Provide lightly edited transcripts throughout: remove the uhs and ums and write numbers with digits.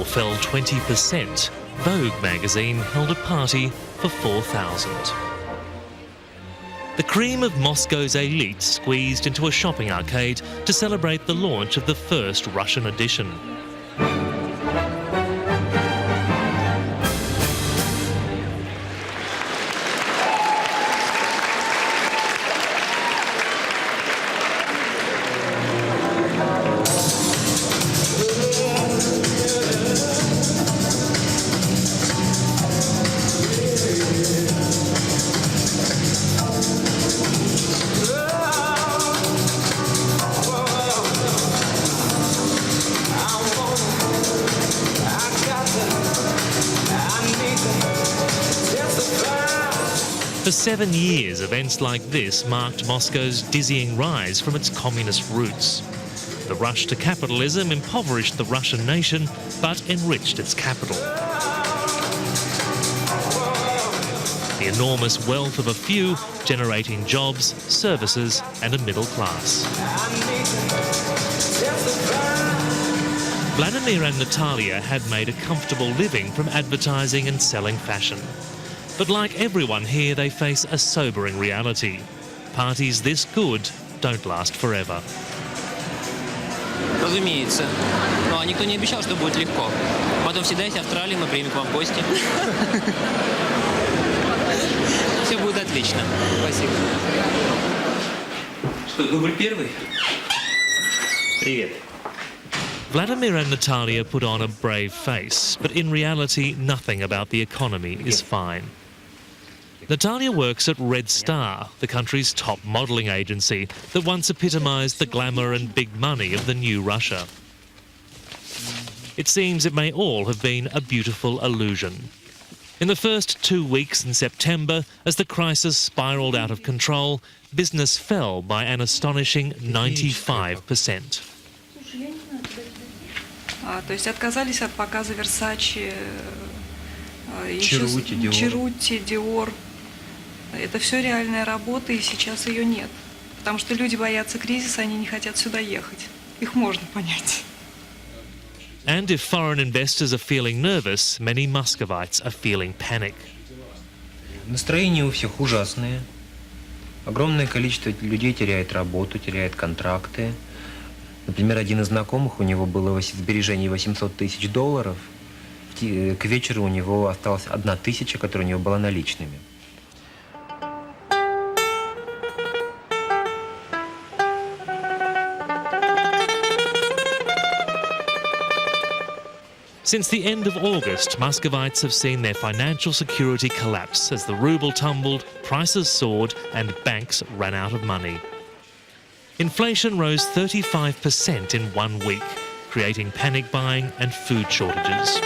fell 20%. Vogue magazine held a party for 4,000. The cream of Moscow's elite squeezed into a shopping arcade to celebrate the launch of the first Russian edition. For 7 years, events like this marked Moscow's dizzying rise from its communist roots. The rush to capitalism impoverished the Russian nation, but enriched its capital. The enormous wealth of a few generating jobs, services and a middle class. Vladimir and Natalia had made a comfortable living from advertising and selling fashion. But like everyone here, they face a sobering reality. Parties this good don't last forever. Разумеется. Но никто не обещал, что будет легко. Потом всегда есть Австралия, мы примем к вам гости. Все будет отлично. Спасибо. Что, дубль первый? Привет. Vladimir and Natalia put on a brave face, but in reality, nothing about the economy is fine. Natalia works at Red Star, the country's top modelling agency that once epitomised the glamour and big money of the new Russia. It seems it may all have been a beautiful illusion. In the first 2 weeks in September, as the crisis spiralled out of control, business fell by an astonishing 95%. То есть отказались от показа Versace, Черути, Dior. Это все реальная работа, и сейчас ее нет. Потому что люди боятся кризиса, они не хотят сюда ехать. Их можно понять. And if foreign investors are feeling nervous, many Muscovites are feeling panic. Настроение у всех ужасное. Огромное количество людей теряет работу, теряет контракты. Например, один из знакомых, у него было сбережений $800 тысяч. К вечеру у него осталась 1 тысяча, которая у него была наличными. Since the end of August, Muscovites have seen their financial security collapse as the ruble tumbled, prices soared and banks ran out of money. Inflation rose 35% in 1 week, creating panic buying and food shortages.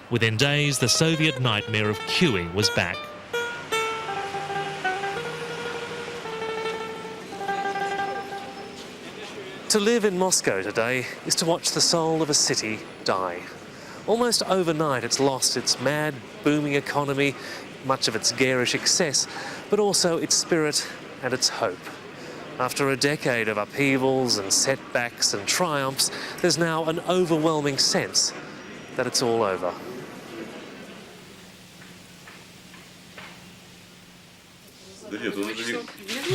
Within days, the Soviet nightmare of queuing was back. To live in Moscow today is to watch the soul of a city die. Almost overnight, it's lost its mad, booming economy, much of its garish excess, but also its spirit and its hope. After a decade of upheavals and setbacks and triumphs, there's now an overwhelming sense that it's all over.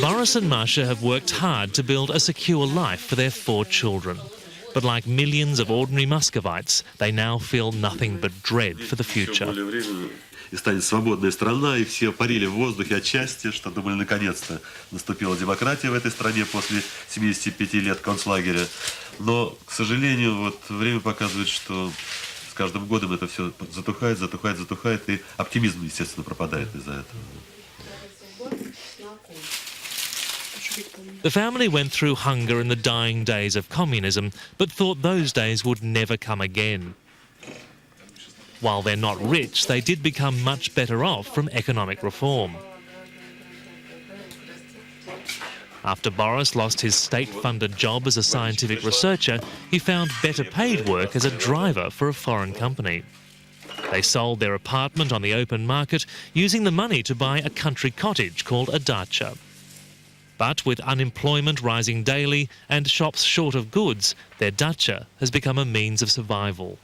Boris and Masha have worked hard to build a secure life for their 4 children. But like millions of ordinary Muscovites, they now feel nothing but dread for the future. И станет свободная страна, и все парили в воздухе от счастья, что думали, наконец-то наступила демократия в этой стране после 75 лет концлагеря. Но, к сожалению, вот время показывает, что с каждым годом это все затухает, и оптимизм, естественно, пропадает из-за этого. The family went through hunger in the dying days of communism, but thought those days would never come again. While they're not rich, they did become much better off from economic reform. After Boris lost his state-funded job as a scientific researcher, he found better paid work as a driver for a foreign company. They sold their apartment on the open market, using the money to buy a country cottage called a dacha. But with unemployment rising daily and shops short of goods, their dacha has become a means of survival.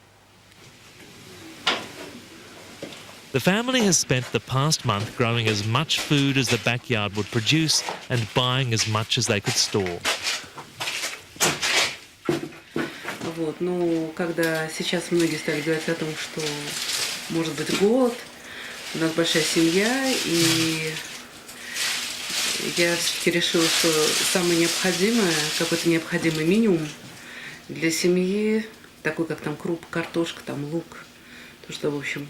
The family has spent the past month growing as much food as the backyard would produce and buying as much as they could store. Вот. Но когда сейчас многие стали говорить о том, что может быть голод, у нас большая семья, и я все-таки решила, что самое необходимое, какой-то необходимый минимум для семьи, такой как там круп, картошка, там лук, то, что, в общем,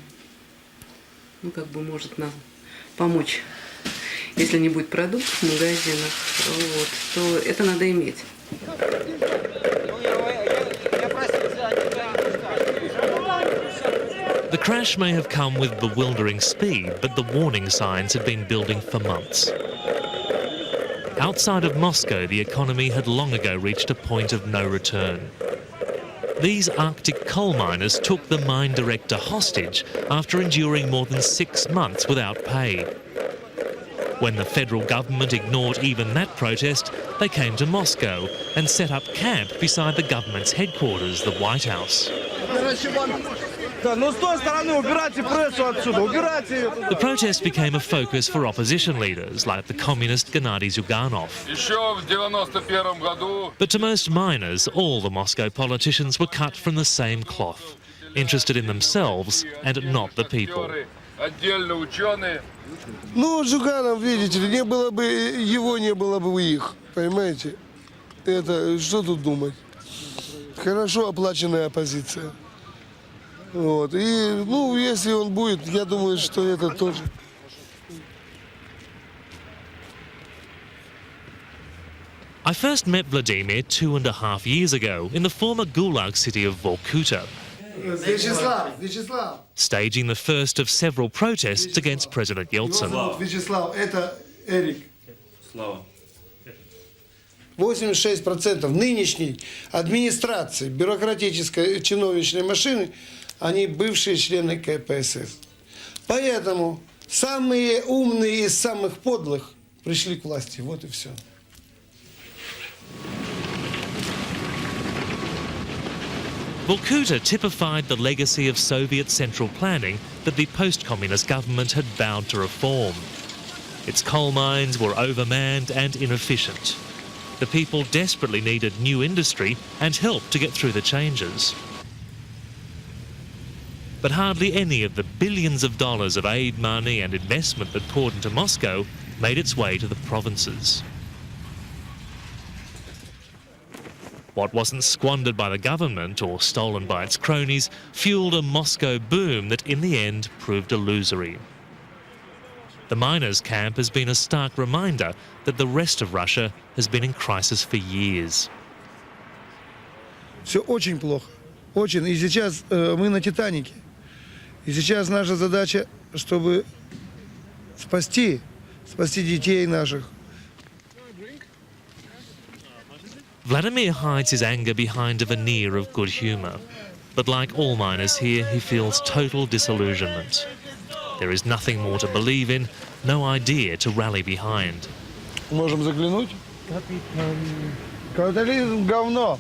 ну, как бы может нам помочь. Если не будет продуктов в магазинах, вот, то это надо иметь. The crash may have come with bewildering speed, but the warning signs had been building for months. Outside of Moscow, the economy had long ago reached a point of no return. These Arctic coal miners took the mine director hostage after enduring more than 6 months without pay. When the federal government ignored even that protest, they came to Moscow and set up camp beside the government's headquarters, the White House. The protest became a focus for opposition leaders like the communist Gennady Zyuganov. But to most miners, all the Moscow politicians were cut from the same cloth, interested in themselves and not the people. Ну, Zyuganov, видите ли, не было бы его, не было бы их, понимаете? Это, что тут думать? Хорошо оплаченная оппозиция. Вот. И, ну, если он будет, я думаю, что это тоже. I first met Vladimir 2.5 years ago in the former Gulag city of Vorkuta, Вячеслав. staging the first of several protests against President Yeltsin. Вячеслав, это Эрик. 86% нынешней администрации, бюрократической чиновничной машины, они бывшие члены КПСС. Поэтому самые умные из самых подлых пришли к власти. Вот и все. Vorkuta typified the legacy of Soviet central planning that the post-communist government had vowed to reform. Its coal mines were overmanned and inefficient. The people desperately needed new industry and help to get through the changes. But hardly any of the billions of dollars of aid money and investment that poured into Moscow made its way to the provinces. What wasn't squandered by the government or stolen by its cronies fueled a Moscow boom that in the end proved illusory. The miners' camp has been a stark reminder that the rest of Russia has been in crisis for years. Все очень плохо. Очень. И сейчас мы на Титанике. И сейчас наша задача, чтобы спасти детей наших. Vladimir hides his anger behind a veneer of good humour. But like all miners here, he feels total disillusionment. There is nothing more to believe in, no idea to rally behind. Можем заглянуть? Капитализм говно.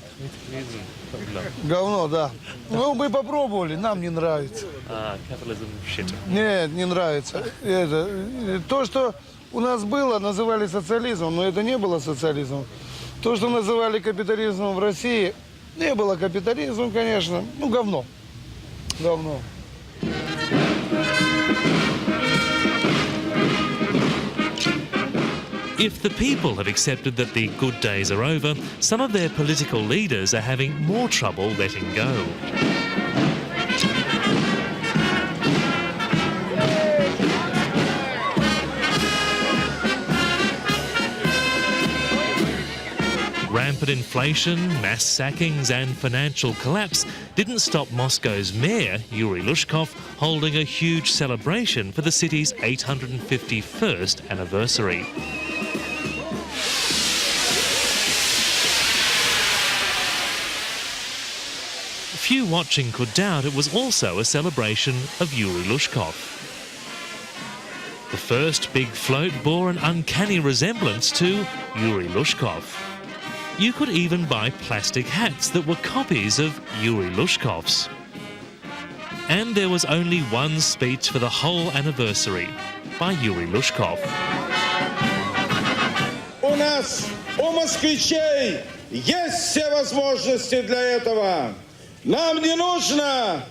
Говно, да. Ну, мы попробовали, нам не нравится. Capitalism shit. Нет, не нравится. То, что у нас было, называли социализмом, но это не было социализмом. То, что называли капитализмом в России, не было капитализмом, конечно. Ну, говно. Говно. If the people have accepted that the good days are over, some of their political leaders are having more trouble letting go. Rampant inflation, mass sackings and financial collapse didn't stop Moscow's mayor, Yuri Lushkov, holding a huge celebration for the city's 851st anniversary. Few watching could doubt it was also a celebration of Yuri Lushkov. The first big float bore an uncanny resemblance to Yuri Lushkov. You could even buy plastic hats that were copies of Yuri Lushkov's. And there was only one speech for the whole anniversary, by Yuri Lushkov. У нас, у москвичей, есть все возможности для этого. Нам не нужно.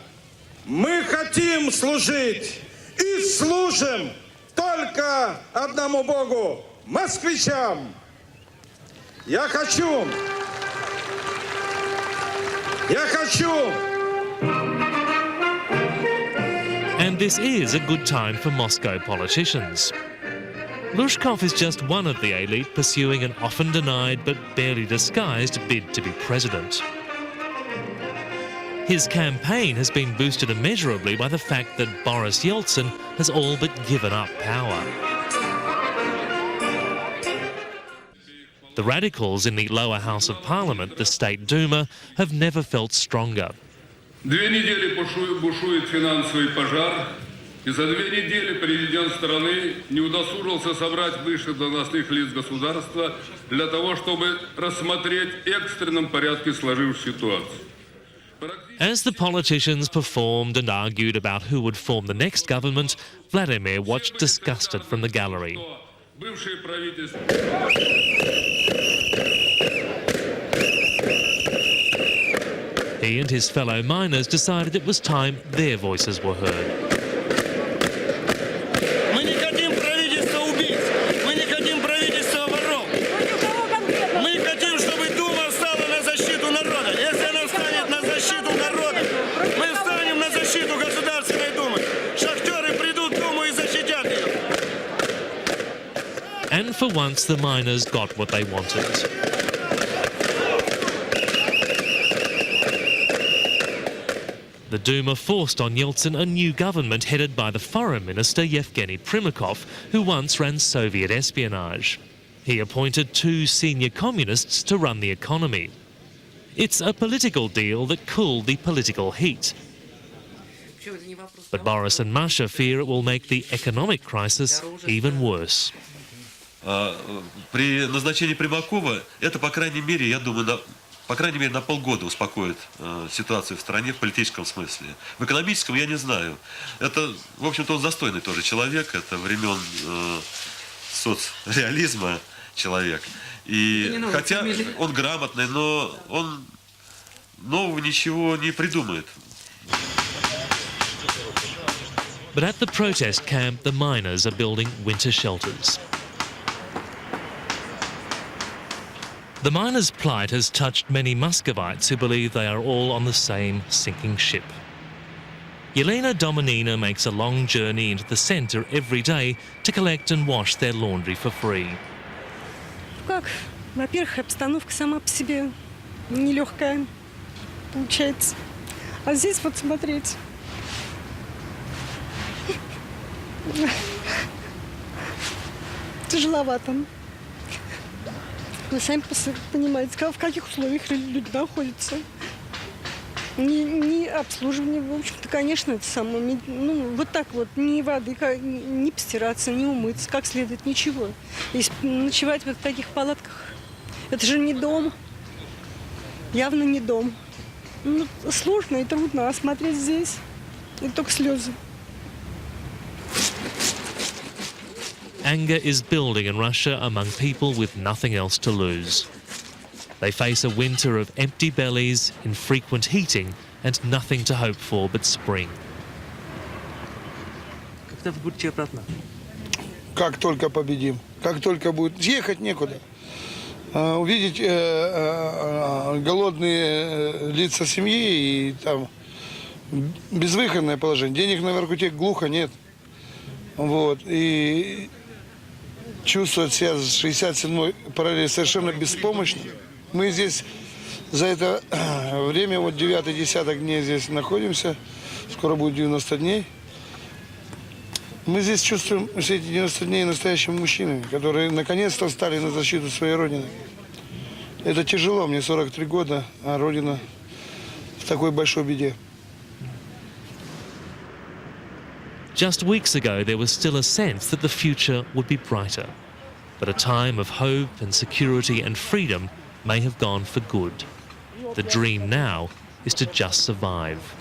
Мы хотим служить и служим только одному Богу, москвичам. Я хочу. And this is a good time for Moscow politicians. Lushkov is just one of the elite pursuing an often denied but barely disguised bid to be president. His campaign has been boosted immeasurably by the fact that Boris Yeltsin has all but given up power. The radicals in the lower house of parliament, the State Duma, have never felt stronger. 2 недели бушует финансовый пожар, и за 2 недели президент страны не удосужился собрать высших должностных лиц государства для того, чтобы рассмотреть в экстренном порядке сложившуюся ситуацию. As the politicians performed and argued about who would form the next government, Vladimir watched disgusted from the gallery. Бывшее правительство... He and his fellow miners decided it was time their voices were heard. Мы не хотим правительства убийц, мы не хотим правительства воров. Мы хотим, чтобы Дума встала на защиту народа. Если она встанет на защиту народа, мы встанем на защиту Государственной Думы. Шахтеры придут в Думу и защитят ее. And for once, the miners got what they wanted. The Duma forced on Yeltsin a new government headed by the foreign minister Yevgeny Primakov, who once ran Soviet espionage. He appointed 2 senior communists to run the economy. It's a political deal that cooled the political heat. But Boris and Masha fear it will make the economic crisis even worse. При назначении Примакова это, по крайней мере, я думаю, на полгода успокоит ситуацию в стране в политическом смысле. В экономическом я не знаю. Это, в общем-то, он застойный тоже человек. Это времен соцреализма человек. И хотя он грамотный, но он нового ничего не придумает. But at the protest camp, the miners are building winter shelters. The miners' plight has touched many Muscovites who believe they are all on the same sinking ship. Yelena Dominina makes a long journey into the centre every day to collect and wash their laundry for free. Как? Во-первых, обстановка сама по себе нелегкая получается. А здесь вот смотреть. Тяжеловато. Вы сами понимаете, в каких условиях люди находятся. Не обслуживание, в общем-то, конечно, это самое. Ну, вот так вот, ни воды, ни постираться, ни умыться, как следует, ничего. Если ночевать вот в таких палатках, это же не дом. Явно не дом. Ну, сложно и трудно, а смотреть здесь, это только слезы. Anger is building in Russia among people with nothing else to lose. They face a winter of empty bellies, infrequent heating, and nothing to hope for but spring. Когда вы будете обратно? Как только победим, как только будет. Ехать некуда. Увидеть голодные лица семьи и там безвыходное положение. Денег на воркуте глухо нет. Вот. И чувствовать себя с 67-й параллели совершенно беспомощно. Мы здесь за это время, вот 9-й десяток дней здесь находимся, скоро будет 90 дней. Мы здесь чувствуем все эти 90 дней настоящими мужчинами, которые наконец-то встали на защиту своей Родины. Это тяжело, мне 43 года, а Родина в такой большой беде. Just weeks ago, there was still a sense that the future would be brighter. But a time of hope and security and freedom may have gone for good. The dream now is to just survive.